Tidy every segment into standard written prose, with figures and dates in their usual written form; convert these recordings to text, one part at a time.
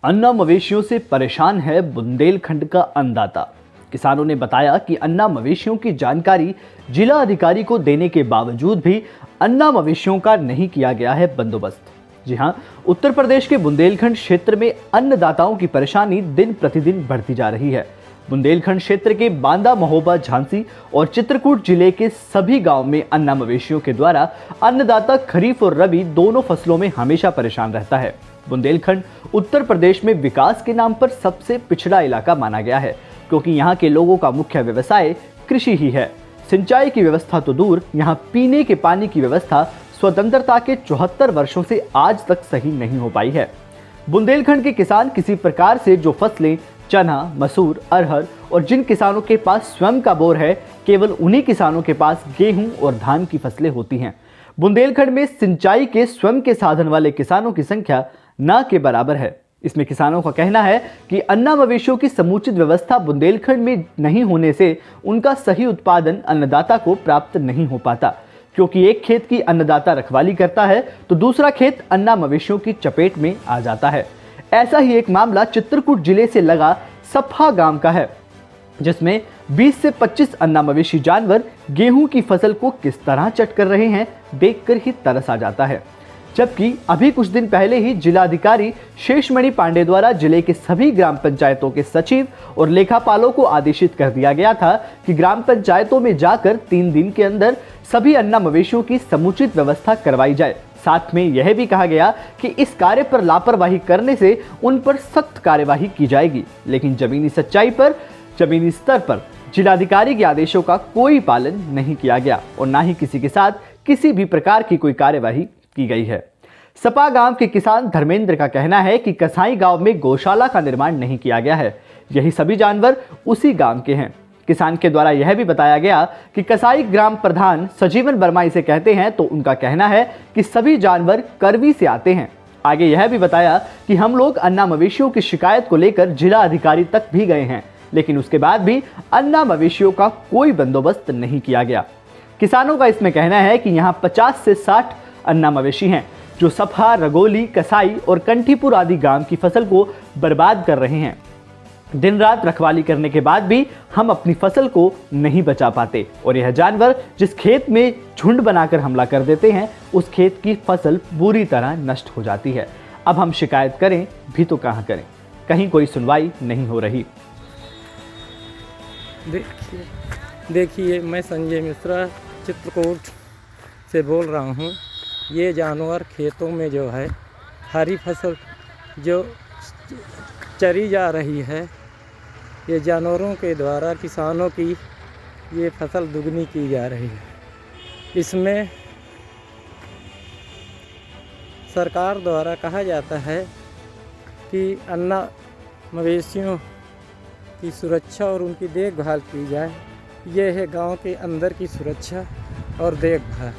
अन्ना मवेशियों से परेशान है बुंदेलखंड का अन्नदाता। किसानों ने बताया कि अन्ना मवेशियों की जानकारी जिला अधिकारी को देने के बावजूद भी अन्ना मवेशियों का नहीं किया गया है बंदोबस्त। जी हां, उत्तर प्रदेश के बुंदेलखंड क्षेत्र में अन्नदाताओं की परेशानी दिन प्रतिदिन बढ़ती जा रही है। बुंदेलखंड क्षेत्र के बांदा, महोबा, झांसी और चित्रकूट जिले के सभी गांव में अन्ना मवेशियों के द्वारा अन्नदाता खरीफ और रबी दोनों फसलों में हमेशा परेशान रहता है। बुंदेलखंड उत्तर प्रदेश में विकास के नाम पर सबसे पिछड़ा इलाका माना गया है, क्योंकि यहाँ के लोगों का मुख्य व्यवसाय कृषि ही है। सिंचाई की व्यवस्था तो दूर, यहाँ पीने के पानी की व्यवस्था स्वतंत्रता के 74 वर्षों से आज तक सही नहीं हो पाई है। बुंदेलखंड के किसान किसी प्रकार से जो फसलें चना, मसूर, अरहर और जिन किसानों के पास स्वयं का बोर है, केवल उन्हीं किसानों के पास गेहूं और धान की फसलें होती हैं। बुंदेलखंड में सिंचाई के स्वयं के साधन वाले किसानों की संख्या न के बराबर है। इसमें किसानों का कहना है कि अन्ना मवेशियों की समुचित व्यवस्था बुंदेलखंड में नहीं होने से उनका सही उत्पादन अन्नदाता को प्राप्त नहीं हो पाता, क्योंकि एक खेत की अन्नदाता रखवाली करता है तो दूसरा खेत अन्ना मवेशियों की चपेट में आ जाता है। ऐसा ही एक मामला चित्रकूट जिले से लगा सफा गांव का है, जिसमें 20 से 25 अन्ना मवेशी जानवर गेहूं की फसल को किस तरह चट कर रहे हैं, देखकर ही तरस आ जाता है। जबकि अभी कुछ दिन पहले ही जिलाधिकारी शेषमणि पांडे द्वारा जिले के सभी ग्राम पंचायतों के सचिव और लेखापालों को आदेशित कर दिया गया था कि ग्राम पंचायतों में जाकर 3 दिन के अंदर सभी अन्ना मवेशियों की समुचित व्यवस्था करवाई जाए। साथ में यह भी कहा गया कि इस कार्य पर लापरवाही करने से उन पर सख्त कार्यवाही की जाएगी। लेकिन जमीनी स्तर पर जिलाधिकारी के आदेशों का कोई पालन नहीं किया गया और न ही किसी के साथ किसी भी प्रकार की कोई कार्यवाही की गई है। सपा गांव के किसान धर्मेंद्र का कहना है कि कसाई गांव में गौशाला का निर्माण नहीं किया गया है, यही सभी जानवर उसी गांव के हैं। किसान के द्वारा यह भी बताया गया कि कसाई ग्राम प्रधान सजीवन वर्मा इसे कहते हैं, तो उनका कहना है कि सभी जानवर करवी से आते हैं। आगे यह भी बताया कि हम लोग अन्ना मवेशियों की शिकायत को लेकर जिला अधिकारी तक भी गए हैं, लेकिन उसके बाद भी अन्ना मवेशियों का कोई बंदोबस्त नहीं किया गया। किसानों का इसमें कहना है कि यहाँ 50 से 60 अन्ना मवेशी हैं, जो सफा, रगोली, कसाई और कंठीपुर आदि गांव की फसल को बर्बाद कर रहे हैं। दिन रात रखवाली करने के बाद भी हम अपनी फसल को नहीं बचा पाते और यह जानवर जिस खेत में झुंड बनाकर हमला कर देते हैं, उस खेत की फसल बुरी तरह नष्ट हो जाती है। अब हम शिकायत करें भी तो कहां करें, कहीं कोई सुनवाई नहीं हो रही। देखिए, मैं संजय मिश्रा चित्रकूट से बोल रहा हूँ। ये जानवर खेतों में जो है हरी फसल जो चरी जा रही है, ये जानवरों के द्वारा किसानों की ये फसल दुगनी की जा रही है। इसमें सरकार द्वारा कहा जाता है कि अन्ना मवेशियों की सुरक्षा और उनकी देखभाल की जाए। ये है गांव के अंदर की सुरक्षा और देखभाल।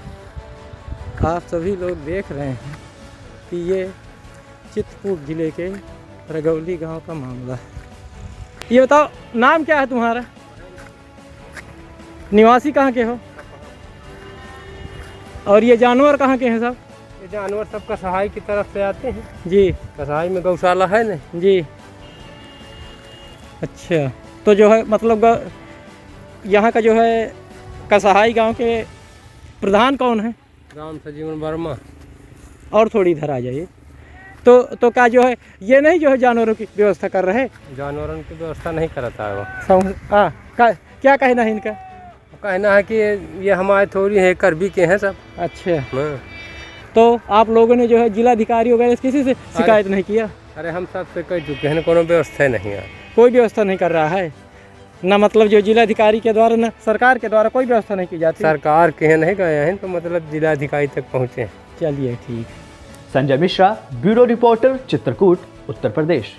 आप सभी लोग देख रहे हैं कि ये चित्रकूट जिले के रगौली गांव का मामला है। ये बताओ, नाम क्या है तुम्हारा? निवासी कहाँ के हो? और ये जानवर कहाँ के हैं सब? ये जानवर सब कसाई की तरफ से आते हैं जी। कसाई में गौशाला है ना जी। अच्छा, तो जो है मतलब यहाँ का जो है कसाई गांव के प्रधान कौन है? राम सजीवन वर्मा। और थोड़ी इधर आ जाइए। तो क्या जो है ये नहीं जो है जानवरों की व्यवस्था कर रहे? जानवरों की व्यवस्था नहीं करता है वो। क्या कहना है इनका? कहना है कि ये हमारे थोड़ी है करबी के हैं सब। अच्छा, तो आप लोगों ने जो है जिलाधिकारी वगैरह किसी से शिकायत नहीं किया? अरे हम सब से कह चुके हैं, कोनो व्यवस्था नहीं है। कोई व्यवस्था नहीं कर रहा है ना, मतलब जो जिलाधिकारी के द्वारा ना सरकार के द्वारा कोई व्यवस्था नहीं की जाती? सरकार के नहीं गए हैं तो मतलब जिलाधिकारी तक पहुँचे। चलिए ठीक। Sanjay Mishra, bureau reporter, Chitrakoot, Uttar Pradesh.